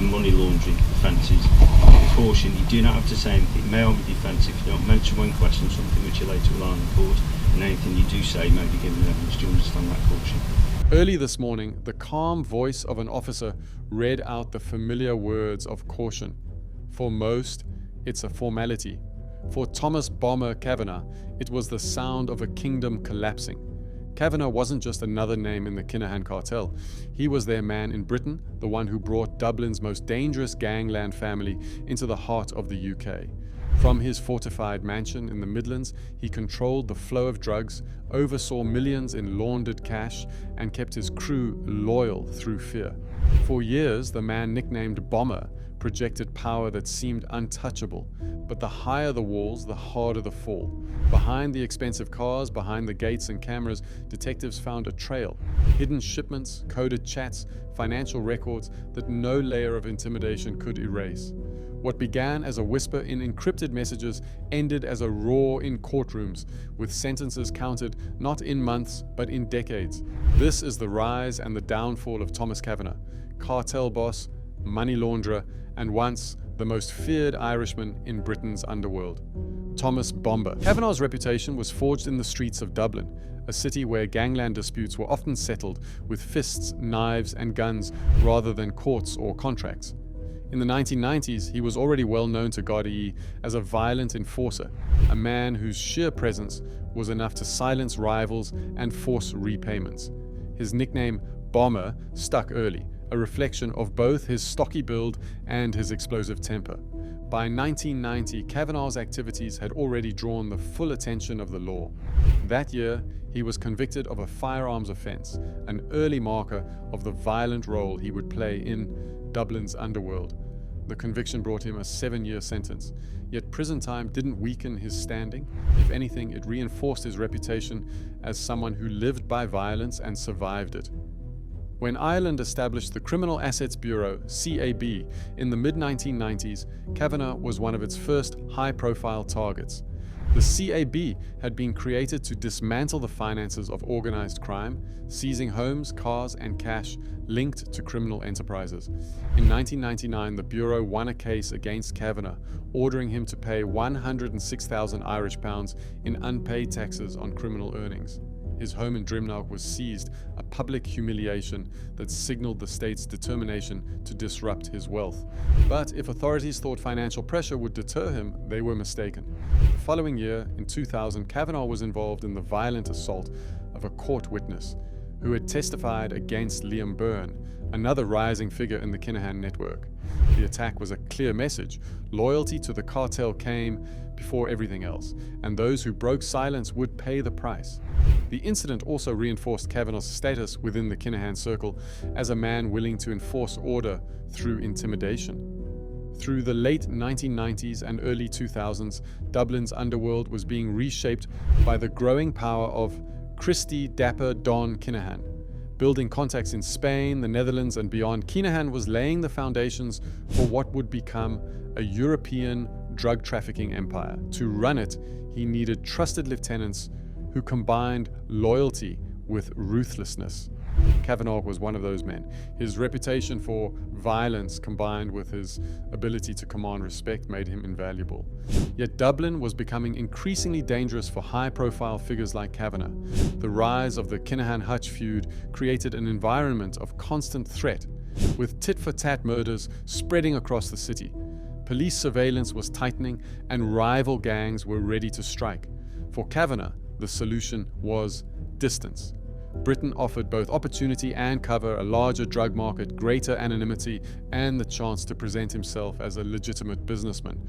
and money laundering offences. Caution, you do not have to say anything. It may only be offensive if you don't mention when questioned, something which you later rely on in court, and anything you do say may be given evidence. Do you understand that caution? Early this morning, the calm voice of an officer read out the familiar words of caution. For most, it's a formality. For Thomas Bomber Kavanagh, it was the sound of a kingdom collapsing. Kavanagh wasn't just another name in the Kinahan cartel. He was their man in Britain, the one who brought Dublin's most dangerous gangland family into the heart of the UK. From his fortified mansion in the Midlands, he controlled the flow of drugs, oversaw millions in laundered cash, and kept his crew loyal through fear. For years, the man nicknamed Bomber projected power that seemed untouchable, but the higher the walls, the harder the fall. Behind the expensive cars, behind the gates and cameras, detectives found a trail. Hidden shipments, coded chats, financial records that no layer of intimidation could erase. What began as a whisper in encrypted messages ended as a roar in courtrooms, with sentences counted not in months but in decades. This is the rise and the downfall of Thomas Kavanagh, cartel boss, money launderer, and once the most feared Irishman in Britain's underworld. Thomas Bomber. Kavanagh's reputation was forged in the streets of Dublin, a city where gangland disputes were often settled with fists, knives, and guns rather than courts or contracts. In the 1990s, he was already well known to Gardaí as a violent enforcer, a man whose sheer presence was enough to silence rivals and force repayments. His nickname, Bomber, stuck early, a reflection of both his stocky build and his explosive temper. By 1990, Kavanagh's activities had already drawn the full attention of the law. That year, he was convicted of a firearms offense, an early marker of the violent role he would play in Dublin's underworld. The conviction brought him a 7-year sentence, yet prison time didn't weaken his standing. If anything, it reinforced his reputation as someone who lived by violence and survived it. When Ireland established the Criminal Assets Bureau, CAB, in the mid-1990s, Kavanagh was one of its first high-profile targets. The CAB had been created to dismantle the finances of organized crime, seizing homes, cars, and cash linked to criminal enterprises. In 1999, the Bureau won a case against Kavanagh, ordering him to pay 106,000 Irish pounds in unpaid taxes on criminal earnings. His home in Drimnagh was seized, a public humiliation that signaled the state's determination to disrupt his wealth. But if authorities thought financial pressure would deter him, they were mistaken. The following year, in 2000, Kavanagh was involved in the violent assault of a court witness who had testified against Liam Byrne, another rising figure in the Kinahan network. The attack was a clear message. Loyalty to the cartel came before everything else, and those who broke silence would pay the price. The incident also reinforced Kavanagh's status within the Kinahan circle as a man willing to enforce order through intimidation. Through the late 1990s and early 2000s, Dublin's underworld was being reshaped by the growing power of Christy Dapper Don Kinahan. Building contacts in Spain, the Netherlands, and beyond, Kinahan was laying the foundations for what would become a European drug trafficking empire. To run it, he needed trusted lieutenants who combined loyalty with ruthlessness. Kavanagh was one of those men. His reputation for violence combined with his ability to command respect made him invaluable. Yet Dublin was becoming increasingly dangerous for high-profile figures like Kavanagh. The rise of the Kinahan-Hutch feud created an environment of constant threat, with tit-for-tat murders spreading across the city. Police surveillance was tightening, and rival gangs were ready to strike. For Kavanagh, the solution was distance. Britain offered both opportunity and cover, a larger drug market, greater anonymity, and the chance to present himself as a legitimate businessman.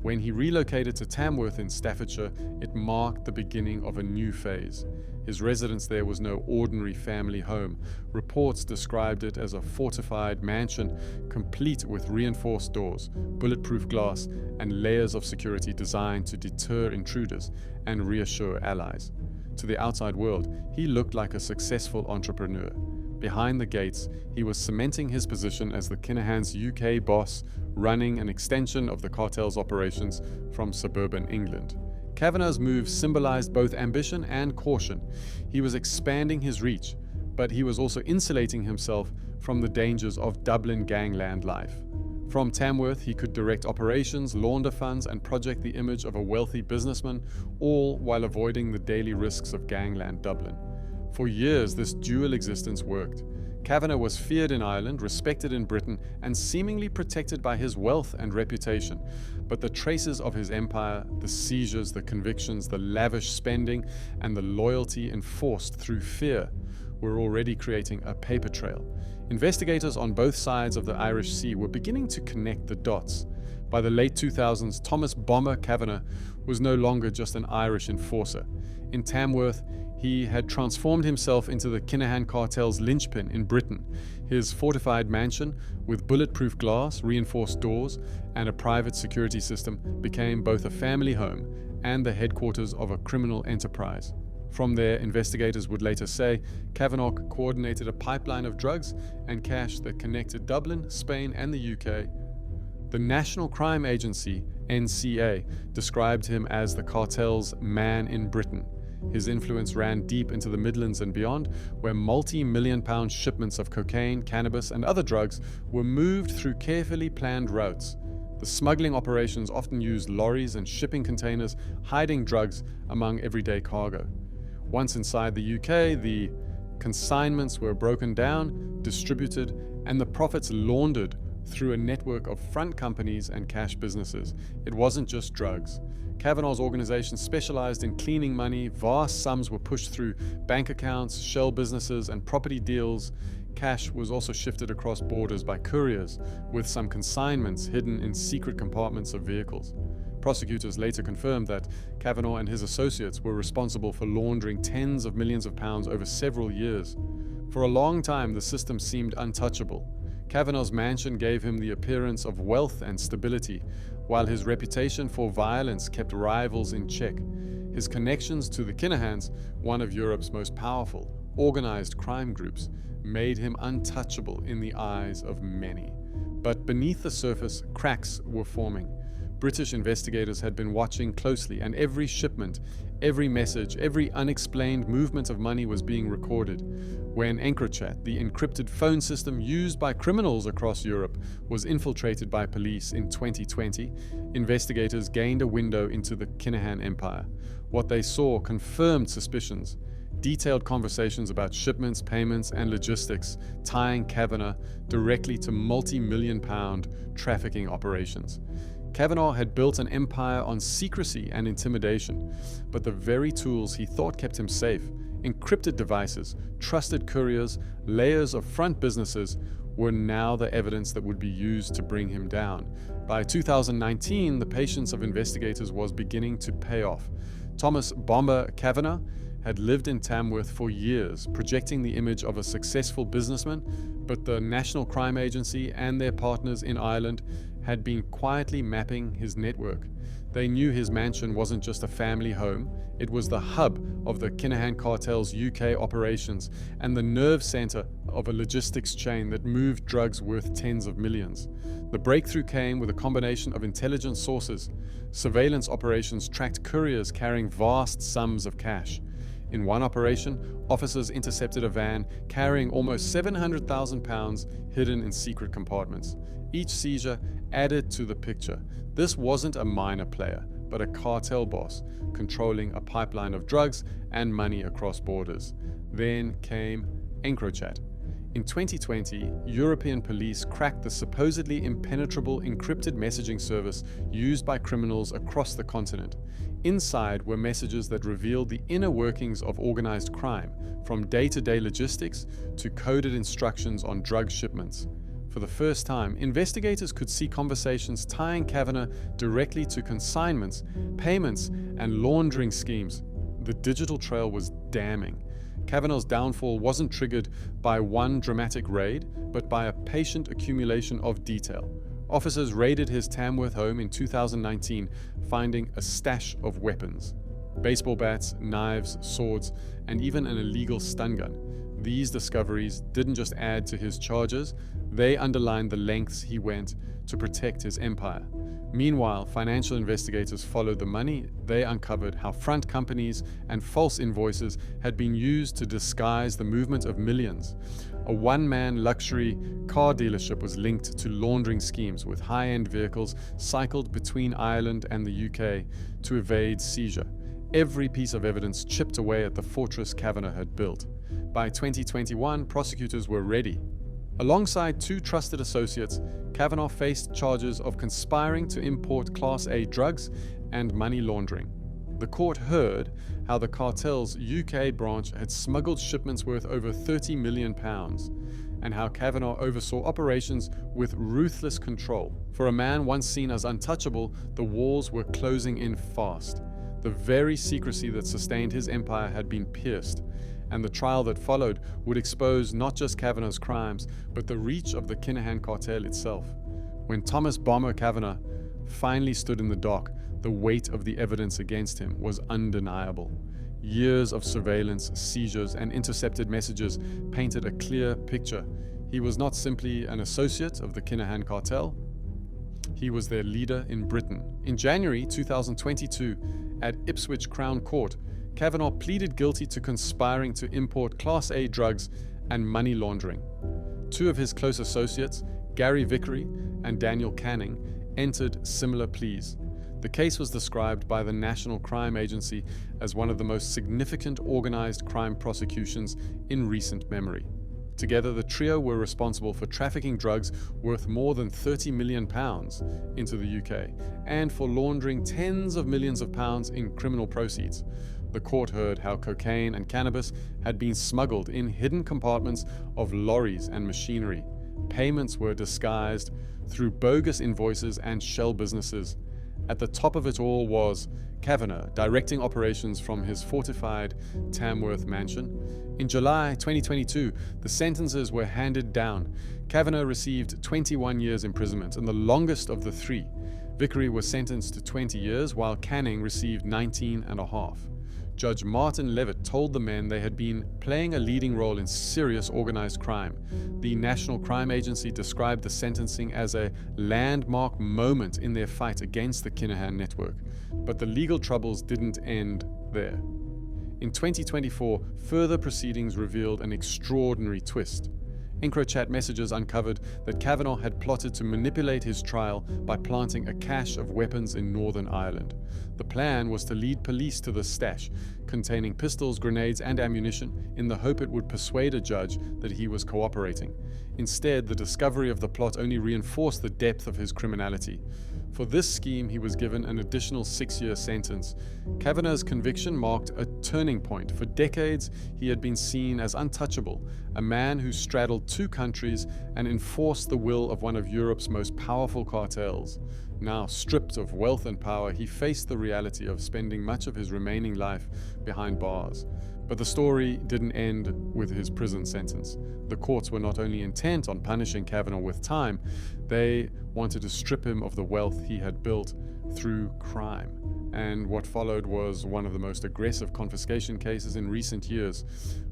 When he relocated to Tamworth in Staffordshire, it marked the beginning of a new phase. His residence there was no ordinary family home. Reports described it as a fortified mansion, complete with reinforced doors, bulletproof glass, and layers of security designed to deter intruders and reassure allies. To the outside world, he looked like a successful entrepreneur. Behind the gates, he was cementing his position as the Kinahan's UK boss, running an extension of the cartel's operations from suburban England. Kavanagh's move symbolized both ambition and caution. He was expanding his reach, but he was also insulating himself from the dangers of Dublin gangland life. From Tamworth, he could direct operations, launder funds, and project the image of a wealthy businessman, all while avoiding the daily risks of gangland Dublin. For years, this dual existence worked. Kavanagh was feared in Ireland, respected in Britain, and seemingly protected by his wealth and reputation. But the traces of his empire, the seizures, the convictions, the lavish spending, and the loyalty enforced through fear were already creating a paper trail. Investigators on both sides of the Irish Sea were beginning to connect the dots. By the late 2000s, Thomas "Bomber" Kavanagh was no longer just an Irish enforcer. In Tamworth, he had transformed himself into the Kinahan cartel's linchpin in Britain. His fortified mansion, with bulletproof glass, reinforced doors, and a private security system, became both a family home and the headquarters of a criminal enterprise. From there, investigators would later say, Kavanagh coordinated a pipeline of drugs and cash that connected Dublin, Spain, and the UK. The National Crime Agency, NCA, described him as the cartel's man in Britain. His influence ran deep into the Midlands and beyond, where multi-million-pound shipments of cocaine, cannabis, and other drugs were moved through carefully planned routes. The smuggling operations often used lorries and shipping containers, hiding drugs among everyday cargo. Once inside the UK, the consignments were broken down, distributed, and the profits laundered through a network of front companies and cash businesses. It wasn't just drugs. Kavanagh's organization specialized in cleaning money. Vast sums were pushed through bank accounts, shell businesses, and property deals. Cash was also shifted across borders by couriers, with some consignments hidden in secret compartments of vehicles. Prosecutors later confirmed that Kavanagh and his associates were responsible for laundering tens of millions of pounds over several years. For a long time, the system seemed untouchable. Kavanagh's mansion gave him the appearance of wealth and stability, while his reputation for violence kept rivals in check. His connections to the Kinahans, one of Europe's most powerful, organized crime groups, made him untouchable in the eyes of many. But beneath the surface, cracks were forming. British investigators had been watching closely, and every shipment, every message, every unexplained movement of money was being recorded. When EncroChat, the encrypted phone system used by criminals across Europe, was infiltrated by police in 2020, investigators gained a window into the Kinahan empire. What they saw confirmed suspicions. Detailed conversations about shipments, payments, and logistics, tying Kavanagh directly to multi-million-pound trafficking operations. Kavanagh had built an empire on secrecy and intimidation, but the very tools he thought kept him safe, encrypted devices, trusted couriers, layers of front businesses, were now the evidence that would be used to bring him down. By 2019, the patience of investigators was beginning to pay off. Thomas "Bomber" Kavanagh had lived in Tamworth for years, projecting the image of a successful businessman, but the National Crime Agency and their partners in Ireland had been quietly mapping his network. They knew his mansion wasn't just a family home, it was the hub of the Kinahan cartel's UK operations and the nerve center of a logistics chain that moved drugs worth tens of millions. The breakthrough came with a combination of intelligence sources. Surveillance operations tracked couriers carrying vast sums of cash. In one operation, officers intercepted a van carrying almost £700,000 hidden in secret compartments. Each seizure added to the picture. This wasn't a minor player, but a cartel boss, controlling a pipeline of drugs and money across borders. Then came EncroChat. In 2020, European police cracked the supposedly impenetrable encrypted messaging service used by criminals across the continent. Inside were messages that revealed the inner workings of organized crime, from day-to-day logistics to coded instructions on drug shipments. For the first time, investigators could see conversations tying Kavanagh directly to consignments, payments, and laundering schemes. The digital trail was damning. Kavanagh's downfall wasn't triggered by one dramatic raid, but by a patient accumulation of detail. Officers raided his Tamworth home in 2019, finding a stash of weapons. Baseball bats, knives, swords, and even an illegal stun gun. These discoveries didn't just add to his charges, they underlined the lengths he went to protect his empire. Meanwhile, financial investigators followed the money. They uncovered how front companies and false invoices had been used to disguise the movement of millions. A one-man luxury car dealership was linked to laundering schemes with high-end vehicles cycled between Ireland and the UK to evade seizure. Every piece of evidence chipped away at the fortress Kavanagh had built. By 2021, prosecutors were ready. Alongside two trusted associates, Kavanagh faced charges of conspiring to import Class A drugs and money laundering. The court heard how the cartel's UK branch had smuggled shipments worth over £30 million, and how Kavanagh oversaw operations with ruthless control. For a man once seen as untouchable, the walls were closing in fast. The very secrecy that sustained his empire had been pierced, and the trial that followed would expose not just Kavanagh's crimes, but the reach of the Kinahan cartel itself. When Thomas "Bomber" Kavanagh finally stood in the dock, the weight of the evidence against him was undeniable. Years of surveillance, seizures, and intercepted messages painted a clear picture. He was not simply an associate of the Kinahan cartel, he was their leader in Britain. In January 2022, at Ipswich Crown Court, Kavanagh pleaded guilty to conspiring to import Class A drugs and money laundering. Two of his close associates, Gary Vickery and Daniel Canning, entered similar pleas. The case was described by the National Crime Agency as one of the most significant organized crime prosecutions in recent memory. Together, the trio were responsible for trafficking drugs worth more than £30 million into the UK and for laundering tens of millions of pounds in criminal proceeds. The court heard how cocaine and cannabis had been smuggled in hidden compartments of lorries and machinery. Payments were disguised through bogus invoices and shell businesses. At the top of it all was Kavanagh, directing operations from his fortified Tamworth mansion. In July 2022, the sentences were handed down. Kavanagh received 21 years imprisonment, and the longest of the three. Vickery was sentenced to 20 years, while Canning received 19 and a half. Judge Martin Levitt told the men they had been playing a leading role in serious organized crime. The National Crime Agency described the sentencing as a landmark moment in their fight against the Kinahan network. But the legal troubles didn't end there. In 2024, further proceedings revealed an extraordinary twist. EncroChat messages uncovered that Kavanagh had plotted to manipulate his trial by planting a cache of weapons in Northern Ireland. The plan was to lead police to the stash, containing pistols, grenades, and ammunition, in the hope it would persuade a judge that he was cooperating. Instead, the discovery of the plot only reinforced the depth of his criminality. For this scheme, he was given an additional 6-year sentence. Kavanagh's conviction marked a turning point. For decades, he had been seen as untouchable, a man who straddled two countries and enforced the will of one of Europe's most powerful cartels. Now, stripped of wealth and power, he faced the reality of spending much of his remaining life behind bars. But the story didn't end with his prison sentence. The courts were not only intent on punishing Kavanagh with time, they wanted to strip him of the wealth he had built through crime. And what followed was one of the most aggressive confiscation cases in recent years.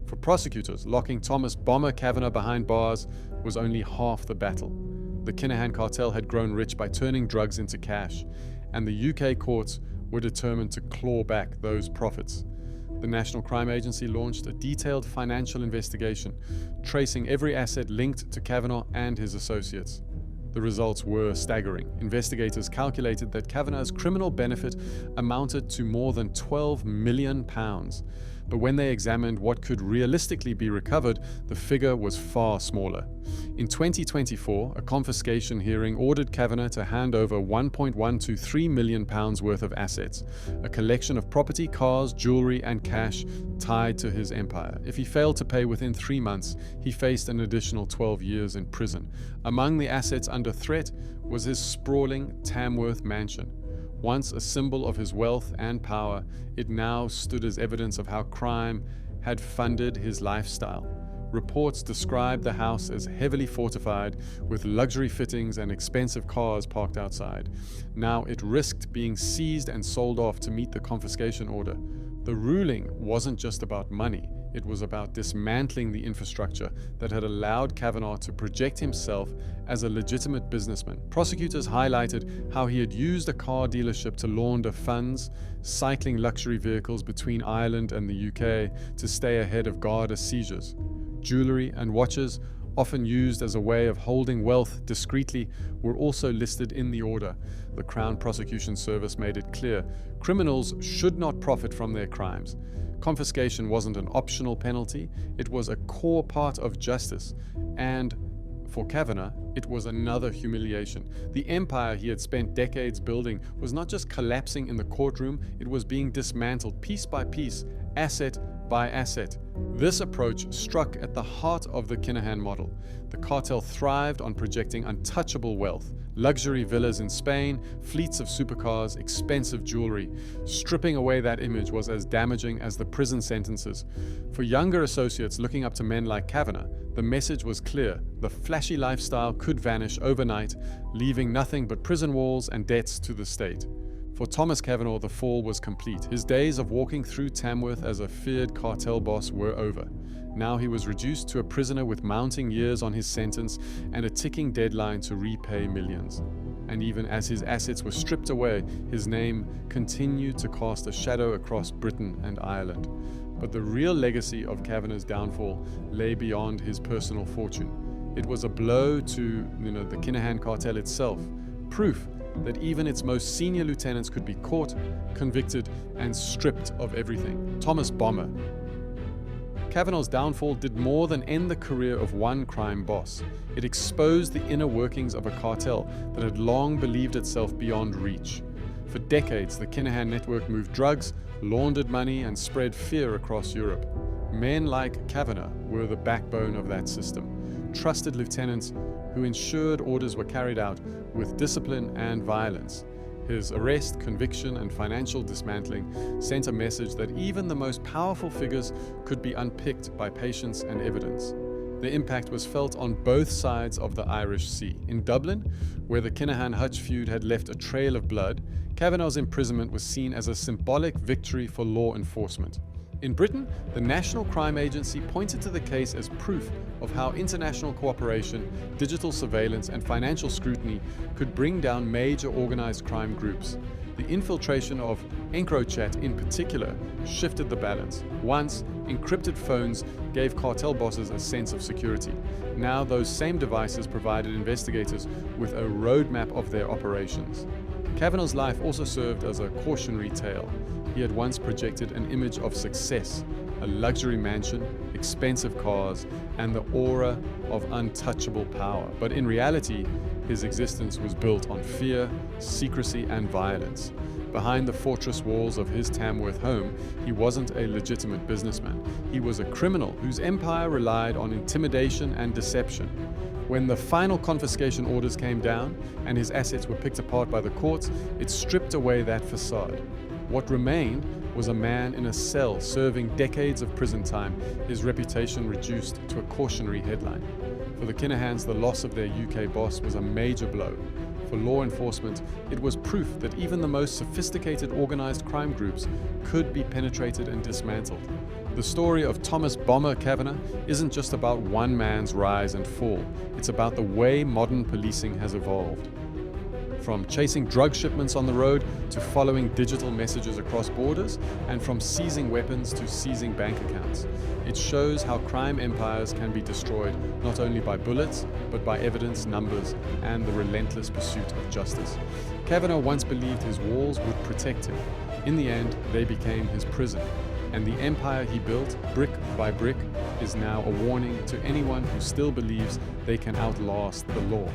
For prosecutors, locking Thomas "Bomber" Kavanagh behind bars was only half the battle. The Kinahan cartel had grown rich by turning drugs into cash, and the UK courts were determined to claw back those profits. The National Crime Agency launched a detailed financial investigation, tracing every asset linked to Kavanagh and his associates. The results were staggering. Investigators calculated that Kavanagh's criminal benefit amounted to more than £12 million. But when they examined what could realistically be recovered, the figure was far smaller. In 2024, a confiscation hearing ordered Kavanagh to hand over £1.123 million worth of assets, a collection of property, cars, jewelry, and cash tied to his empire. If he failed to pay within 3 months, he faced an additional 12 years in prison. Among the assets under threat was his sprawling Tamworth mansion. Once a symbol of his wealth and power, it now stood as evidence of how crime had funded his lifestyle. Reports described the house as heavily fortified, with luxury fittings and expensive cars parked outside. Now it risked being seized and sold off to meet the confiscation order. The ruling wasn't just about money, It was about dismantling the infrastructure that had allowed Kavanaugh to project himself as a legitimate businessman. Prosecutors highlighted how he had used a car dealership to launder funds, cycling luxury vehicles between Ireland and the UK to stay ahead of Garda seizures. Jewelry and watches, often used as a way of holding wealth discreetly, were also listed in the order. The Crown Prosecution Service made it clear criminals should not profit from their crimes. Confiscation wasn't an optional penalty, it was a core part of justice. And for Kavanaugh, it was another humiliation. The empire he had spent decades building was not just collapsing in the courtroom, it was being dismantled piece by piece, asset by asset. This approach struck at the heart of the Kinahan model. The cartel thrived on projecting untouchable wealth, luxury villas in Spain, fleets of supercars, expensive jewelry. Stripping away that image was as damaging as the prison sentences. For younger associates looking up to men like Kavanaugh, the message was clear. The flashy lifestyle could vanish overnight, leaving nothing but prison walls and debts to the state. For Thomas Kavanaugh, the fall was complete. His days of walking through Tamworth as a feared cartel boss were over. Now he was reduced to a prisoner with mounting years on his sentence and a ticking deadline to repay millions. And even as his assets were stripped away, his name continued to cast a shadow across Britain and Ireland. But the real legacy of Kavanaugh's downfall lay beyond his personal fortune. It was a blow to the Kinahan cartel itself, proof that even its most senior lieutenants could be caught, convicted, and stripped of everything. Thomas Bomber. Kavanaugh's downfall did more than end the career of one crime boss. It exposed the inner workings of a cartel that had long believed itself beyond reach. For decades, the Kinahan network moved drugs, laundered money, and spread fear across Europe. Men like Kavanaugh were the backbone of that system. Trusted lieutenants who ensured orders were carried out with discipline and violence. His arrest, conviction, and financial dismantling sent a message that even the most powerful figures could be unpicked by patience and evidence. The impact was felt on both sides of the Irish Sea. In Dublin, where the Kinahan-Hutch feud had left a trail of blood, Kavanaugh's imprisonment was seen as a symbolic victory for law enforcement. In Britain, the National Crime Agency pointed to the case as proof of how international cooperation, digital surveillance, and financial scrutiny could bring down major organized crime groups. The infiltration of EncroChat in particular shifted the balance. Once, encrypted phones gave cartel bosses a sense of security. Now those same devices provided investigators with a roadmap of their operations. Kavanaugh's life also served as a cautionary tale. He had once projected an image of success, a luxury mansion, expensive cars, and the aura of untouchable power. But in reality, his existence was built on fear, secrecy, and violence. Behind the fortress walls of his Tamworth home, he wasn't a legitimate businessman. He was a criminal whose empire relied on intimidation and deception. When the final confiscation orders came down and his assets were picked apart by the courts, it stripped away that facade. What remained was a man in a cell serving decades of prison time, his reputation reduced to a cautionary headline. For the Kinahans, the loss of their UK boss was a major blow. For law enforcement, it was proof that even the most sophisticated organized crime groups could be penetrated and dismantled. The story of Thomas Bomber Kavanagh isn't just about one man's rise and fall, it's about the way modern policing has evolved. From chasing drug shipments on the road to following digital messages across borders, and from seizing weapons to seizing bank accounts. It shows how crime empires can be destroyed not only by bullets, but by evidence, numbers, and the relentless pursuit of justice. Kavanagh once believed his walls would protect him. In the end, they became his prison. And the empire he built, brick by brick, is now a warning to anyone who still believes they can outlast the law.